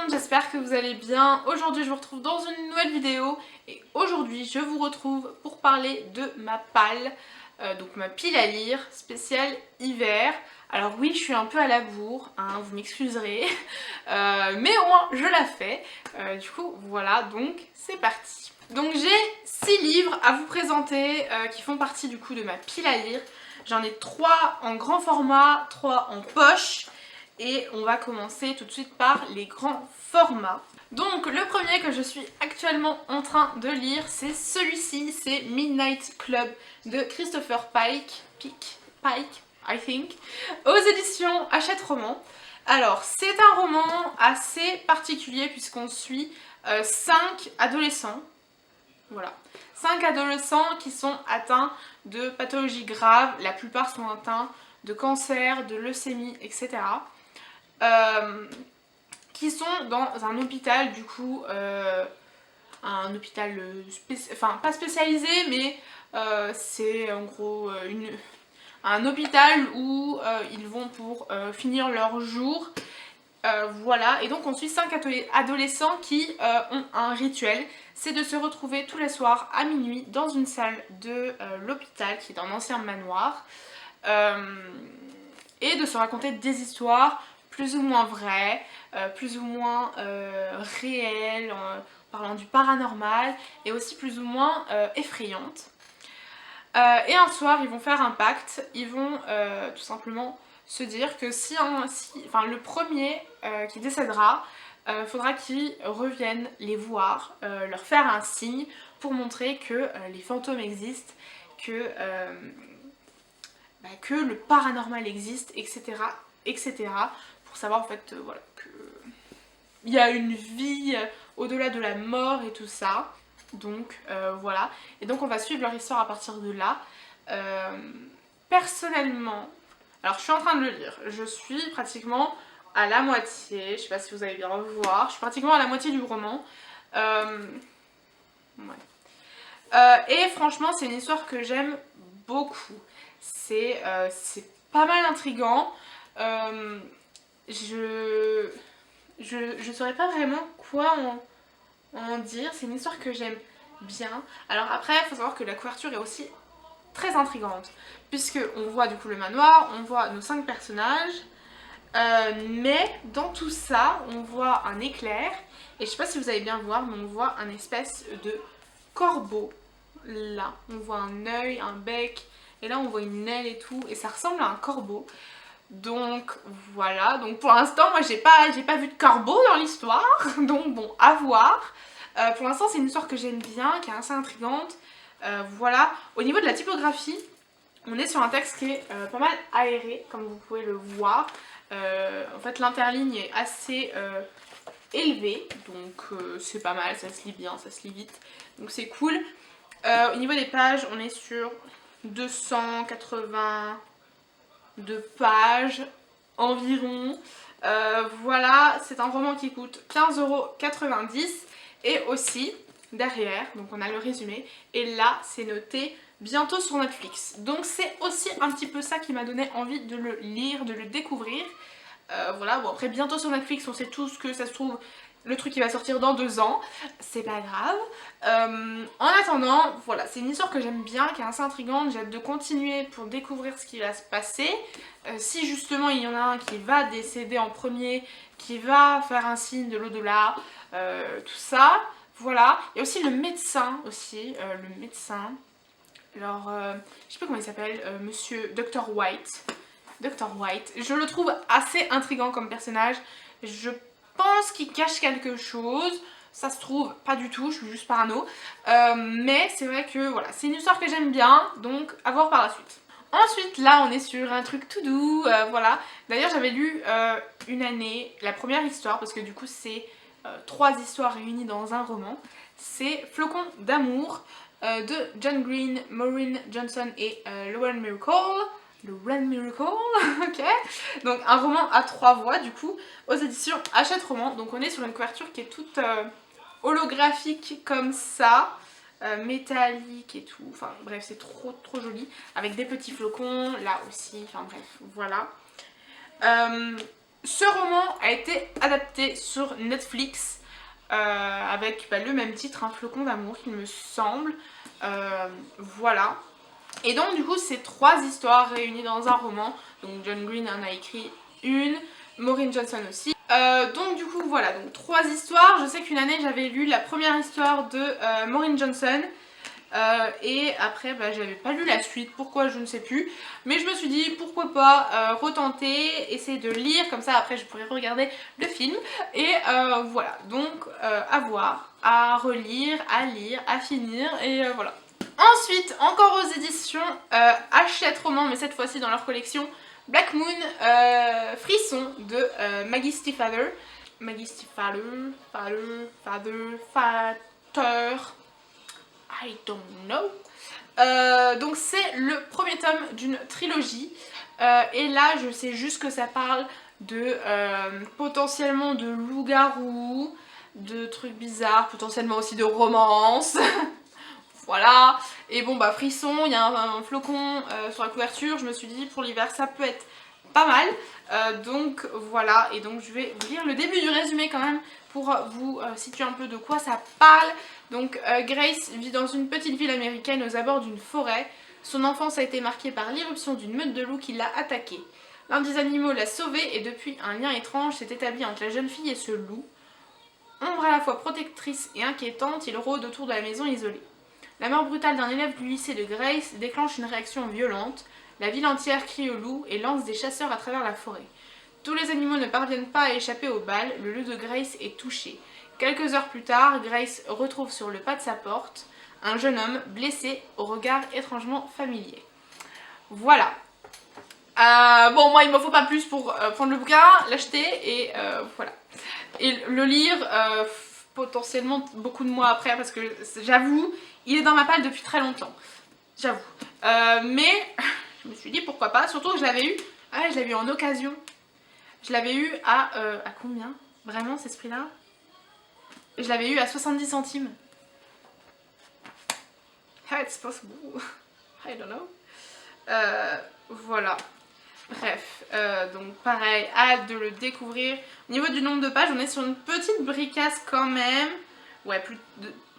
monde, j'espère que vous allez bien. Aujourd'hui je vous retrouve dans une nouvelle vidéo et aujourd'hui je vous retrouve pour parler de ma palle, donc ma pile à lire spéciale hiver. Alors oui, je suis un peu à la bourre, hein, vous m'excuserez, mais au moins je la fais. Du coup voilà, donc c'est parti. Donc j'ai 6 livres à vous présenter qui font partie du coup de ma pile à lire. J'en ai 3 en grand format, 3 en poche. Et on va commencer tout de suite par les grands formats. Donc le premier que je suis actuellement en train de lire, c'est celui-ci, c'est Midnight Club de Christopher Pike, I think, aux éditions Hachette Roman. Alors c'est un roman assez particulier puisqu'on suit 5 adolescents. Voilà. 5 adolescents qui sont atteints de pathologies graves, la plupart sont atteints de cancer, de leucémie, etc. Qui sont dans un hôpital du coup, un hôpital, enfin pas spécialisé mais c'est en gros un hôpital où ils vont pour finir leur jour. Voilà, et donc on suit 5 adolescents qui ont un rituel, c'est de se retrouver tous les soirs à minuit dans une salle de l'hôpital qui est un ancien manoir et de se raconter des histoires plus ou moins vraies, plus ou moins réelles, parlant du paranormal et aussi plus ou moins effrayantes. Et un soir ils vont faire un pacte, ils vont tout simplement se dire que enfin, le premier qui décédera, faudra qu'il revienne les voir, leur faire un signe pour montrer que les fantômes existent, que le paranormal existe, etc. etc. pour savoir en fait voilà, qu'il y a une vie au-delà de la mort et tout ça. Donc voilà, et donc on va suivre leur histoire à partir de là. Personnellement, alors je suis en train de le lire, je suis pratiquement à la moitié, je sais pas si vous allez bien revoir, je suis pratiquement à la moitié du roman. Et franchement c'est une histoire que j'aime beaucoup, c'est pas mal intriguant. Je saurais pas vraiment quoi en dire, c'est une histoire que j'aime bien. Alors après il faut savoir que la couverture est aussi très intrigante puisque on voit du coup le manoir, on voit nos 5 personnages, mais dans tout ça on voit un éclair et je sais pas si vous allez bien voir mais on voit un espèce de corbeau là, on voit un œil, un bec et là on voit une aile et tout et ça ressemble à un corbeau. Donc voilà, donc pour l'instant moi j'ai pas vu de corbeau dans l'histoire, donc bon, à voir. Pour l'instant c'est une histoire que j'aime bien, qui est assez intrigante. Voilà, au niveau de la typographie, on est sur un texte qui est pas mal aéré, comme vous pouvez le voir. En fait l'interligne est assez élevée, donc c'est pas mal, ça se lit bien, ça se lit vite, donc c'est cool. Au niveau des pages, on est sur 282 pages environ. Voilà, c'est un roman qui coûte 15,90 € et aussi derrière, donc on a le résumé et là c'est noté bientôt sur Netflix. Donc c'est aussi un petit peu ça qui m'a donné envie de le lire, de le découvrir. Voilà, bon après bientôt sur Netflix, on sait tous que ça se trouve le truc qui va sortir dans 2 ans, c'est pas grave. En attendant, voilà, c'est une histoire que j'aime bien, qui est assez intrigante, j'ai hâte de continuer pour découvrir ce qui va se passer. Si justement il y en a un qui va décéder en premier, qui va faire un signe de l'au-delà, tout ça, voilà. Il y a aussi le médecin, le médecin, alors je sais pas comment il s'appelle, monsieur Dr. White. Dr. White, je le trouve assez intriguant comme personnage, je pense qu'il cache quelque chose, ça se trouve pas du tout, je suis juste parano, mais c'est vrai que voilà, c'est une histoire que j'aime bien, donc à voir par la suite. Ensuite là on est sur un truc tout doux, voilà, d'ailleurs j'avais lu une année la première histoire, parce que du coup c'est 3 histoires réunies dans un roman, c'est Flocon d'amour de John Green, Maureen Johnson et Lauren Miracle. Ok. Donc un roman à 3 voix du coup, aux éditions Hachette Roman. Donc on est sur une couverture qui est toute holographique comme ça, métallique et tout. Enfin bref, c'est trop joli. Avec des petits flocons, là aussi, enfin bref, voilà. Ce roman a été adapté sur Netflix avec le même titre, Un flocon d'amour, il me semble. Voilà. Et donc du coup c'est 3 histoires réunies dans un roman. Donc John Green en a écrit une, Maureen Johnson aussi. Donc du coup voilà, donc 3 histoires. Je sais qu'une année j'avais lu la première histoire de Maureen Johnson. Et après j'avais pas lu la suite, pourquoi je ne sais plus, mais je me suis dit pourquoi pas retenter, essayer de lire, comme ça après je pourrais regarder le film. Et voilà, donc à voir, à relire, à lire, à finir, et voilà. Ensuite, encore aux éditions Hachette Roman, mais cette fois-ci dans leur collection Black Moon, Frisson de Maggie Stiefvater. Maggie Stiefvater, Fater, I don't know. Donc c'est le premier tome d'une trilogie. Et là je sais juste que ça parle de potentiellement de loup-garou, de trucs bizarres, potentiellement aussi de romance. Voilà. Et bon frisson, il y a un flocon sur la couverture. Je me suis dit pour l'hiver ça peut être pas mal. Donc voilà, et donc je vais vous lire le début du résumé quand même pour vous situer un peu de quoi ça parle. Donc Grace vit dans une petite ville américaine aux abords d'une forêt. Son enfance a été marquée par l'irruption d'une meute de loups qui l'a attaquée. L'un des animaux l'a sauvée et depuis un lien étrange s'est établi entre la jeune fille et ce loup. Ombre à la fois protectrice et inquiétante, il rôde autour de la maison isolée. La mort brutale d'un élève du lycée de Grace déclenche une réaction violente. La ville entière crie au loup et lance des chasseurs à travers la forêt. Tous les animaux ne parviennent pas à échapper aux balles, le lieu de Grace est touché. Quelques heures plus tard, Grace retrouve sur le pas de sa porte un jeune homme blessé au regard étrangement familier. Voilà. Bon, moi il ne me faut pas plus pour prendre le bouquin, l'acheter et voilà. Et le lire potentiellement beaucoup de mois après parce que j'avoue, il est dans ma palle depuis très longtemps. J'avoue. Mais je me suis dit pourquoi pas, surtout que je l'avais eu, je l'avais eu en occasion. Je l'avais eu à combien? Vraiment, c'est ce prix-là? Je l'avais eu à 70 centimes. How it's possible? I don't know. Voilà. Bref, donc pareil, hâte de le découvrir. Au niveau du nombre de pages, on est sur une petite bricasse quand même. Ouais,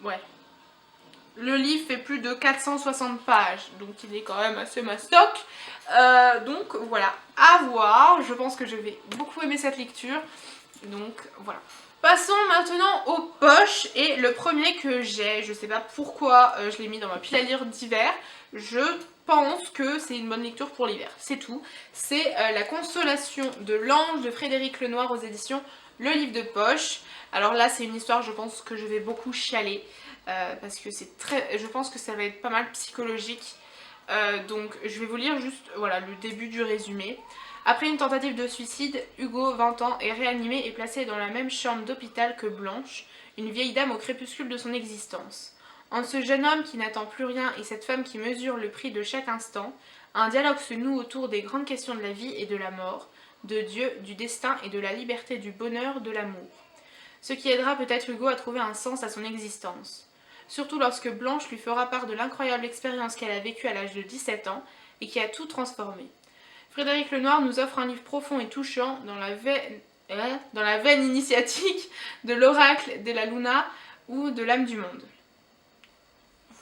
ouais. Le livre fait plus de 460 pages, donc il est quand même assez mastoc. Donc voilà, à voir. Je pense que je vais beaucoup aimer cette lecture. Donc voilà. Passons maintenant aux poches. Et le premier que j'ai, je sais pas pourquoi je l'ai mis dans ma pile à lire d'hiver. Je pense que c'est une bonne lecture pour l'hiver, c'est tout. C'est La Consolation de l'Ange de Frédéric Lenoir aux éditions Le Livre de Poche. Alors là c'est une histoire, je pense que je vais beaucoup chialer. Parce que c'est très, je pense que ça va être pas mal psychologique. Donc je vais vous lire juste voilà, le début du résumé. Après une tentative de suicide, Hugo, 20 ans, est réanimé et placé dans la même chambre d'hôpital que Blanche, une vieille dame au crépuscule de son existence. Entre ce jeune homme qui n'attend plus rien et cette femme qui mesure le prix de chaque instant, un dialogue se noue autour des grandes questions de la vie et de la mort, de Dieu, du destin et de la liberté, du bonheur, de l'amour. Ce qui aidera peut-être Hugo à trouver un sens à son existence. Surtout lorsque Blanche lui fera part de l'incroyable expérience qu'elle a vécue à l'âge de 17 ans et qui a tout transformé. Frédéric Lenoir nous offre un livre profond et touchant dans la veine initiatique de l'oracle de la Luna ou de l'âme du monde.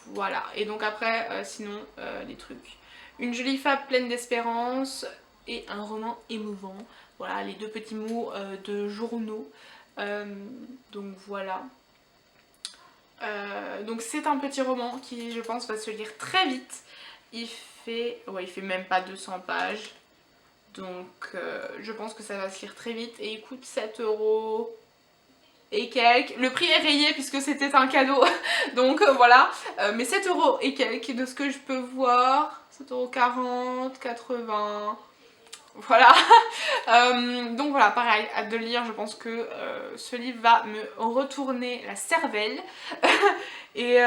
Voilà, et donc après, sinon, les trucs. Une jolie fable pleine d'espérance et un roman émouvant. Voilà, les deux petits mots de journaux. Donc voilà. Donc c'est un petit roman qui, je pense, va se lire très vite. Il fait même pas 200 pages. Donc je pense que ça va se lire très vite. Et il coûte 7 € et quelques. Le prix est rayé puisque c'était un cadeau. Donc voilà. Mais 7 € et quelques de ce que je peux voir. 7,40 €, 80 €. Voilà. Donc voilà, pareil, hâte de le lire. Je pense que ce livre va me retourner la cervelle. et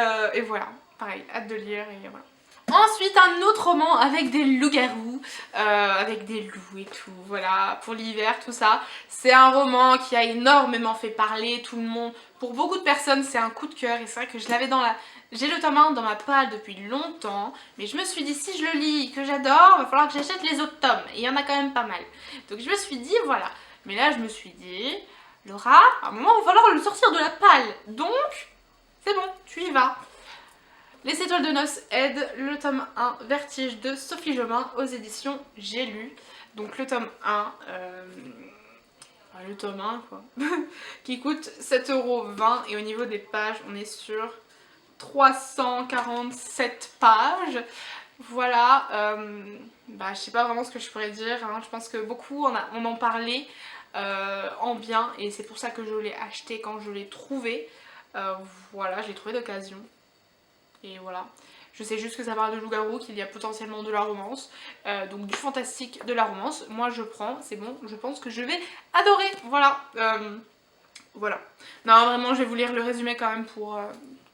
voilà, pareil, hâte de le lire et voilà. Ensuite, un autre roman avec des loups-garous, avec des loups et tout, voilà, pour l'hiver, tout ça. C'est un roman qui a énormément fait parler tout le monde. Pour beaucoup de personnes, c'est un coup de cœur et c'est vrai que je l'avais dans la... J'ai le tome 1 dans ma palle depuis longtemps, mais je me suis dit si je le lis, que j'adore, il va falloir que j'achète les autres tomes. Et il y en a quand même pas mal. Donc je me suis dit, voilà, Mais là je me suis dit, Laura, à un moment il va falloir le sortir de la palle. Donc, c'est bon, tu y vas. Les étoiles de noces aident, le tome 1, Vertige de Sophie Jomain aux éditions J'ai lu. Donc le tome 1, le tome 1 quoi, qui coûte 7,20 € et au niveau des pages, on est sur 347 pages. Voilà, je sais pas vraiment ce que je pourrais dire, hein. Je pense que beaucoup on en parlait en bien et c'est pour ça que je l'ai acheté quand je l'ai trouvé. Voilà, je l'ai trouvé d'occasion. Et voilà, je sais juste que ça parle de loup-garou, qu'il y a potentiellement de la romance, donc du fantastique, de la romance. Moi je prends, c'est bon, je pense que je vais adorer, voilà. Voilà. Non, vraiment, je vais vous lire le résumé quand même pour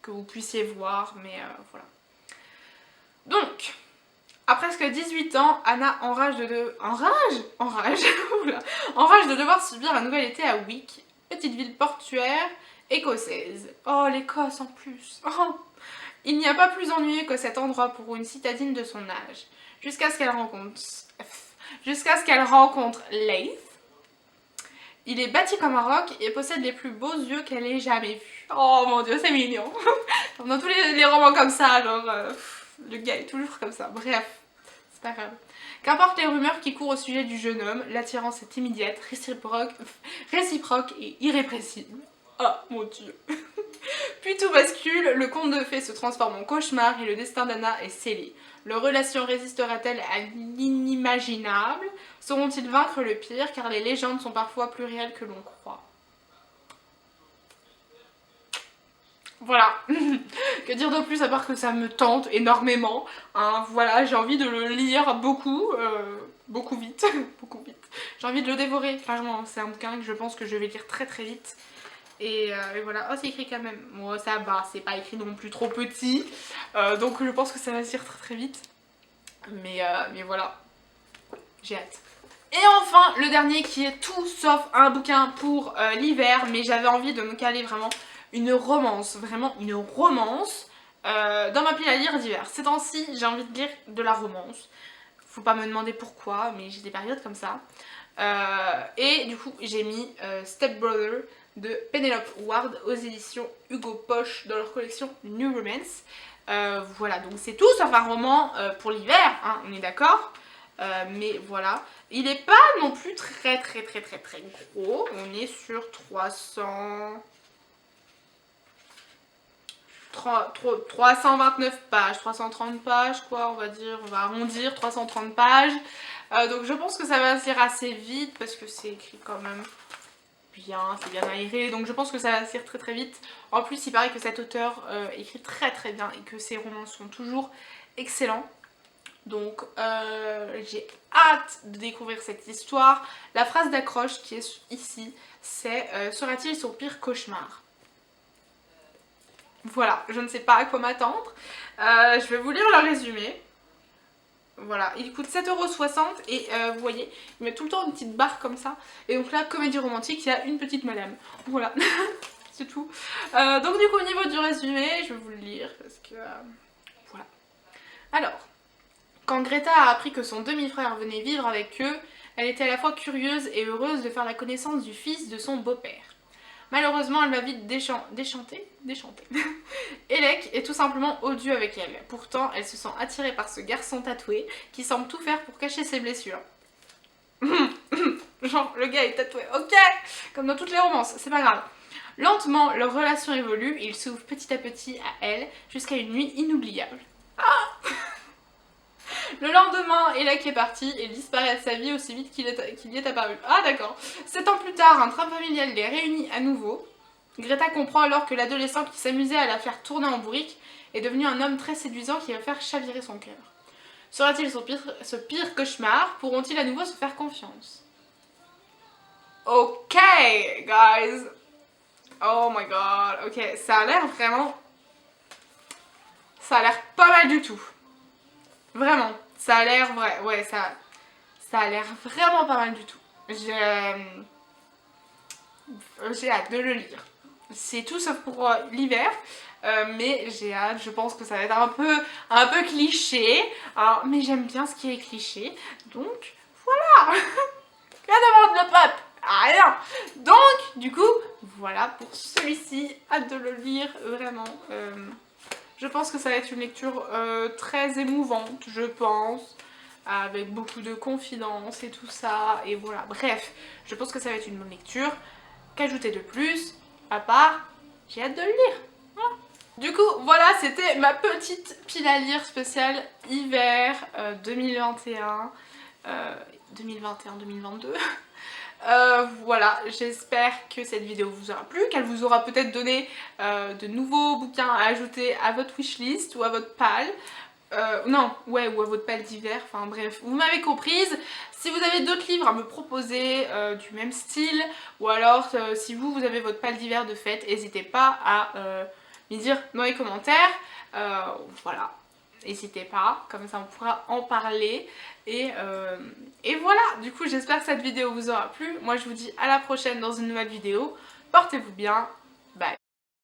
que vous puissiez voir, mais voilà. Donc, à presque 18 ans, Anna enrage de... Enrage de devoir subir un nouvel été à Wick, petite ville portuaire écossaise. Oh, l'Écosse en plus. Oh. Il n'y a pas plus ennuyeux que cet endroit pour une citadine de son âge, jusqu'à ce qu'elle rencontre Leith. Il est bâti comme un roc et possède les plus beaux yeux qu'elle ait jamais vus. Oh mon dieu, c'est mignon. Dans tous les romans comme ça, genre, le gars est toujours comme ça. Bref, c'est pas grave. Qu'importe les rumeurs qui courent au sujet du jeune homme, l'attirance est immédiate, réciproque et irrépressible. Oh mon dieu. Puis tout bascule, le conte de fées se transforme en cauchemar et le destin d'Anna est scellé. Leur relation résistera-t-elle à l'inimaginable? Sauront-ils vaincre le pire? Car les légendes sont parfois plus réelles que l'on croit. Voilà. Que dire de plus à part que ça me tente énormément. Hein, voilà, j'ai envie de le lire beaucoup, beaucoup vite. Beaucoup vite. J'ai envie de le dévorer, franchement. C'est un bouquin que je pense que je vais lire très très vite. Et voilà, oh c'est écrit quand même, bon ça va, c'est pas écrit non plus trop petit, donc je pense que ça va se lire très très vite, mais voilà, j'ai hâte. Et enfin, le dernier qui est tout sauf un bouquin pour l'hiver, mais j'avais envie de me caler vraiment une romance, dans ma pile à lire d'hiver. Ces temps-ci, j'ai envie de lire de la romance, faut pas me demander pourquoi, mais j'ai des périodes comme ça. Et du coup, j'ai mis Step Brother de Penelope Ward aux éditions Hugo Poche dans leur collection New Romance. Voilà, donc c'est tout sauf un roman pour l'hiver, hein, on est d'accord. Mais voilà, il n'est pas non plus très gros. On est sur 329 pages, 330 pages quoi, on va dire, on va arrondir, 330 pages. Donc je pense que ça va se lire assez vite parce que c'est écrit quand même bien, c'est bien aéré, donc je pense que ça va se lire très très vite. En plus il paraît que cet auteur écrit très très bien et que ses romans sont toujours excellents. Donc j'ai hâte de découvrir cette histoire. La phrase d'accroche qui est ici, c'est sera-t-il son pire cauchemar? Voilà, je ne sais pas à quoi m'attendre. Je vais vous lire le résumé. Voilà, il coûte 7,60 € et vous voyez, il met tout le temps une petite barre comme ça. Et donc là, comédie romantique, il y a une petite madame. Voilà, c'est tout. Donc du coup, au niveau du résumé, je vais vous le lire parce que... voilà. Alors, quand Greta a appris que son demi-frère venait vivre avec eux, elle était à la fois curieuse et heureuse de faire la connaissance du fils de son beau-père. Malheureusement, elle va vite déchanter. Elec est tout simplement odieux avec elle. Pourtant, elle se sent attirée par ce garçon tatoué qui semble tout faire pour cacher ses blessures. Genre, le gars est tatoué, ok. Comme dans toutes les romances, c'est pas grave. Lentement, leur relation évolue et il s'ouvre petit à petit à elle jusqu'à une nuit inoubliable. Ah. Le lendemain, Elec est parti et disparaît de sa vie aussi vite qu'il y est apparu. Ah d'accord. 7 ans plus tard, un train familial les réunit à nouveau. Greta comprend alors que l'adolescent qui s'amusait à la faire tourner en bourrique est devenu un homme très séduisant qui va faire chavirer son cœur. Sera-t-il ce pire cauchemar? Pourront-ils à nouveau se faire confiance? Ok, guys. Oh my god. Ok, ça a l'air vraiment... ça a l'air pas mal du tout. Vraiment, ça a l'air vrai, ouais, ça a l'air vraiment pas mal du tout. J'ai hâte de le lire. C'est tout sauf pour l'hiver, mais j'ai hâte, je pense que ça va être un peu cliché, hein, mais j'aime bien ce qui est cliché, donc voilà. Que demande le peuple? à rien. Donc du coup voilà pour celui-ci, hâte de le lire vraiment. Je pense que ça va être une lecture très émouvante, je pense, avec beaucoup de confidences et tout ça, et voilà, bref, je pense que ça va être une bonne lecture. Qu'ajouter de plus, à part, j'ai hâte de le lire. Voilà. Du coup, voilà, c'était ma petite pile à lire spéciale hiver 2021, 2021-2022. Voilà, j'espère que cette vidéo vous aura plu, qu'elle vous aura peut-être donné de nouveaux bouquins à ajouter à votre wishlist ou à votre pile. Non, ouais, ou à votre pile d'hiver, enfin bref, vous m'avez comprise. Si vous avez d'autres livres à me proposer du même style, ou alors si vous avez votre pile d'hiver de fête, n'hésitez pas à me dire dans les commentaires. Voilà, n'hésitez pas, comme ça on pourra en parler. Et voilà, du coup j'espère que cette vidéo vous aura plu. Moi je vous dis à la prochaine dans une nouvelle vidéo. Portez-vous bien